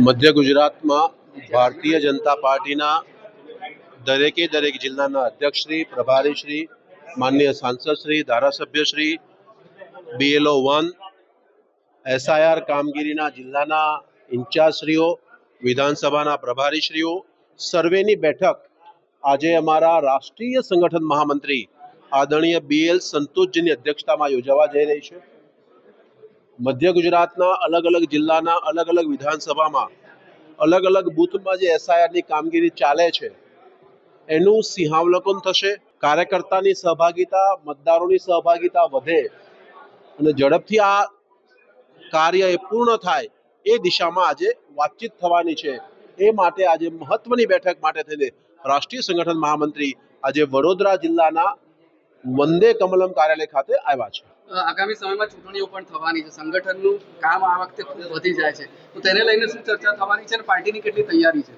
મધ્ય ગુજરાતમાં ભારતીય જનતા પાર્ટીના દરેક જિલ્લાના અધ્યક્ષશ્રી, પ્રભારીશ્રી, માનનીય સાંસદશ્રી, ધારાસભ્યશ્રી, BLO 1, SIR કામગીરીના જિલ્લાના ઇન્ચાર્જશ્રીઓ, વિધાનસભાના પ્રભારીશ્રીઓ સર્વેની બેઠક આજે અમારા રાષ્ટ્રીય સંગઠન મહામંત્રી આદરણીય BL સંતોષજીની અધ્યક્ષતામાં યોજાવા જઈ રહી છે। મધ્ય ગુજરાતના અલગ જિલ્લાના અલગ વિધાનસભામાં અલગ બૂથમાં જે SIRની કામગીરી ચાલે છે એનું સિંહાવલોકન થશે। કાર્યકર્તાની સહભાગિતા, મતદારોની સહભાગિતા વધે અને ઝડપથી આ કાર્ય એ પૂર્ણ થાય એ દિશામાં આજે વાતચીત થવાની છે। એ માટે આજે મહત્વની બેઠક માટે થઈને રાષ્ટ્રીય સંગઠન મહામંત્રી આજે વડોદરા જિલ્લાના વંદે કમલમ કાર્યાલય ખાતે આવ્યા છે। આગામી સમયમાં ચૂંટણીઓ પણ થવાની છે, સંગઠનનું કામ આ વખતે ખૂબ વધી જાય છે, તો તેને લઈને શું ચર્ચા થવાની છે અને પાર્ટીની કેટલી તૈયારી છે?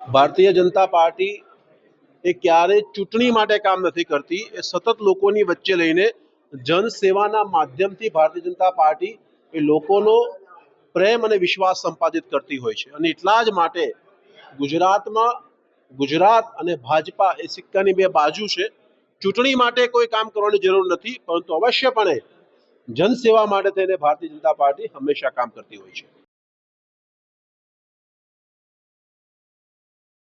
ભારતીય જનતા પાર્ટી એ ક્યારેય ચૂંટણી માટે કામ નથી કરતી, એ સતત લોકોની વચ્ચે લઈને જનસેવાના માધ્યમથી ભારતીય જનતા પાર્ટી એ લોકોનો પ્રેમ અને વિશ્વાસ સંપાદિત કરતી હોય છે અને એટલા જ માટે ગુજરાતમાં ગુજરાત અને ભાજપા એ સિક્કાની બે બાજુ છે। ચૂંટણી માટે કોઈ કામ કરવાની જરૂર નથી, પરંતુ અવશ્યપણે જનસેવા માટે થઈને ભારતીય જનતા પાર્ટી હંમેશા કામ કરતી હોય છે।